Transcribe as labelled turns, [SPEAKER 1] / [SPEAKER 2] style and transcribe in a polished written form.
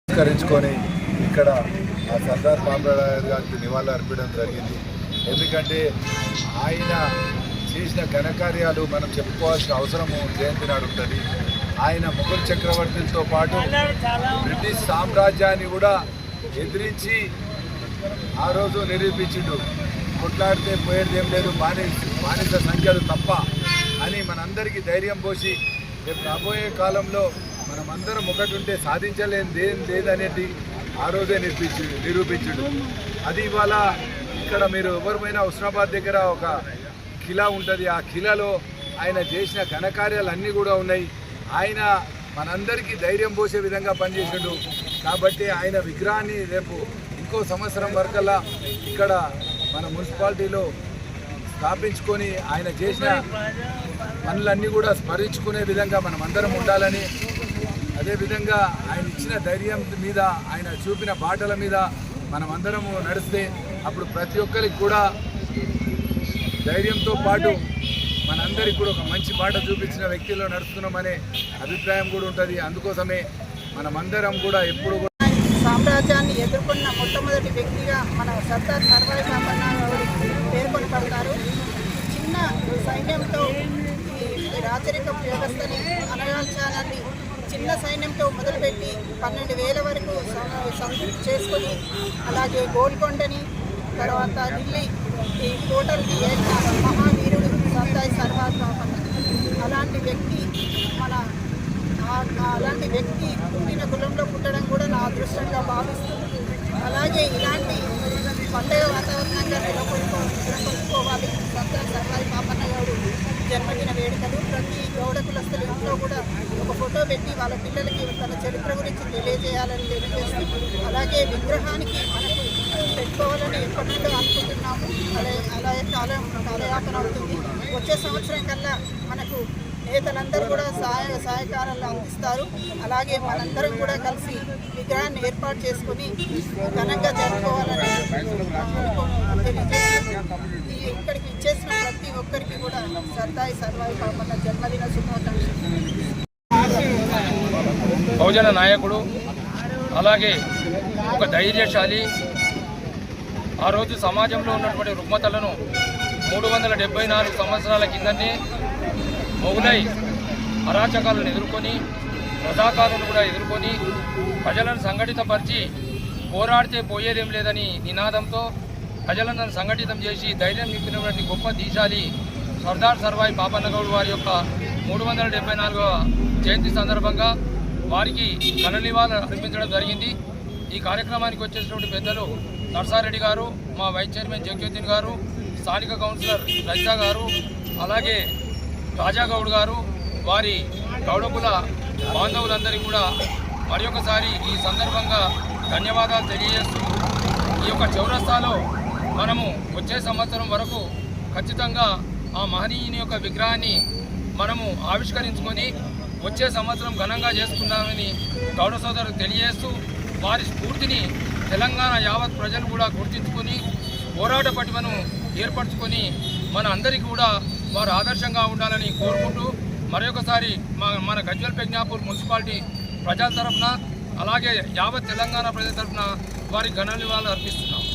[SPEAKER 1] పురస్కరించుకొని ఇక్కడ ఆ సర్దార్ పాపరాజు గారికి నివాళులు అర్పించడం జరిగింది. ఎందుకంటే ఆయన చేసిన ఘనకార్యాలు మనం చెప్పుకోవాల్సిన అవసరము జయంతి నాడు ఉంటుంది. ఆయన మొఘల్ చక్రవర్తులతో పాటు బ్రిటిష్ సామ్రాజ్యాన్ని కూడా ఎదిరించి ఆ రోజు నిరూపించిండు. కొట్లాడితే పోయేది ఏం లేదు, బానిస సంఖ్యలు తప్ప అని మనందరికీ ధైర్యం పోసి రేపు రాబోయే కాలంలో మనమందరం ఒకటి ఉంటే సాధించలేనిది ఏం లేదనేది ఆ రోజే నిరూపించుడు. అది ఇవాళ ఇక్కడ మీరు ఎవరిమైనా హుస్నాబాద్ దగ్గర ఒక కిలా ఉంటుంది. ఆ కిలాలో ఆయన చేసిన ఘనకార్యాలు అన్నీ కూడా ఉన్నాయి. ఆయన మనందరికీ ధైర్యం పోసే విధంగా పనిచేసాడు. కాబట్టి ఆయన విగ్రహాన్ని రేపు ఇంకో సంవత్సరం వరకల్లా ఇక్కడ మన మున్సిపాలిటీలో స్థాపించుకొని ఆయన చేసిన పనులన్నీ కూడా స్మరించుకునే విధంగా మనం అందరం ఉండాలని, అదేవిధంగా ఆయన ఇచ్చిన ధైర్యం మీద, ఆయన చూపిన బాటల మీద మనం అందరము నడిస్తే అప్పుడు ప్రతి ఒక్కరికి కూడా ధైర్యంతో పాటు మనందరికి కూడా ఒక మంచి బాట చూపించిన వ్యక్తిలో నడుస్తున్నామనే అభిప్రాయం కూడా ఉంటుంది. అందుకోసమే మనమందరం కూడా ఎప్పుడు
[SPEAKER 2] సామ్రాజ్యాన్ని ఎదుర్కొన్న మొట్టమొదటి వ్యక్తిగా మన సర్దార్ సర్వాయి పాపన్న పేర్కొనబడతారు. చిన్న సైన్యంతో ఈ రాచరిక వ్యవస్థని అనగాల్చాలని చిన్న సైన్యంతో మొదలుపెట్టి 12,000 వరకు చేసుకొని, అలాగే గోల్కొండని, తర్వాత ఢిల్లీ ఈ టోటల్కి మహావీరుడు సర్దార్ సర్వాయి పాపన్న. అలాంటి వ్యక్తి అలాంటి వ్యక్తి పుట్టిన కులంలో పుట్టడం కూడా నా అదృష్టంగా భావిస్తుంది. అలాగే ఇలాంటి పండుగ వాతావరణంగా నెలకొల్పుకోవాలి. సర్దార్ సర్వాయి పాపన్న గారు జన్మదిన వేడుకలు ప్రతి గౌడ కులస్తుల ఇంట్లో కూడా ఒక ఫోటో పెట్టి వాళ్ళ పిల్లలకి తన చరిత్ర గురించి తెలియజేయాలని తెలియజేస్తూ, అలాగే విగ్రహానికి మనకు పెట్టుకోవాలని ఎప్పటి నుండో అనుకుంటున్నాము. అలాగే కాలయాపన అవుతుంది. వచ్చే సంవత్సరం కల్లా మనకు నేతలందరూ కూడా సహాయకారాలు అందిస్తారు. అలాగే మనందరం కూడా కలిసి విగ్రహాన్ని ఏర్పాటు చేసుకుని ఘనంగా జరుపుకోవాలని తెలియజేస్తున్నాం. ఇక్కడికి ఇచ్చేసిన ప్రతి ఒక్కరికి కూడా సర్దార్ సర్వాయి పాపన్న జన్మదిన శుభాకాంక్షలు.
[SPEAKER 3] బహుజన నాయకుడు, అలాగే ఒక ధైర్యశాలి. ఆ రోజు సమాజంలో ఉన్నటువంటి రుగ్మతలను 374 సంవత్సరాల కిందనే మొఘలై అరాచకాలను ఎదుర్కొని, రజాకారులను కూడా ఎదుర్కొని, ప్రజలను సంఘటితపరిచి పోరాడితే పోయేదేం లేదని నినాదంతో ప్రజలను సంఘటితం చేసి ధైర్యం నింపినటువంటి గొప్ప దీశాలి సర్దార్ సర్వాయి పాపన్న గౌడ్ వారి యొక్క 374వ జయంతి సందర్భంగా వారికి ఘన నివాళులు అర్పించడం జరిగింది. ఈ కార్యక్రమానికి వచ్చేసినటువంటి పెద్దలు నర్సారెడ్డి గారు, మా వైస్ చైర్మన్ జగ్యోద్దీన్ గారు, స్థానిక కౌన్సిలర్ రజిత గారు, అలాగే రాజాగౌడ్ గారు, వారి గౌడకుల బాంధవులందరికీ కూడా మరొకసారి ఈ సందర్భంగా ధన్యవాదాలు తెలియజేస్తూ, ఈ యొక్క చౌరస్తాలో మనము వచ్చే సంవత్సరం వరకు ఖచ్చితంగా ఆ మహనీయుని యొక్క విగ్రహాన్ని మనము ఆవిష్కరించుకొని వచ్చే సంవత్సరం ఘనంగా చేసుకున్నామని గౌడ సోదరులకు తెలియజేస్తూ, వారి స్ఫూర్తిని తెలంగాణ యావత్ ప్రజలు కూడా గుర్తించుకొని పోరాట పటిమను ఏర్పరచుకొని మన అందరికీ కూడా వారు ఆదర్శంగా ఉండాలని కోరుకుంటూ, మరొకసారి మన గజ్వేల్ ప్రజ్ఞాపూర్ మున్సిపాలిటీ ప్రజల తరఫున, అలాగే యావత్ తెలంగాణ ప్రజల తరఫున వారి ఘన నివాళులు అర్పిస్తున్నాం.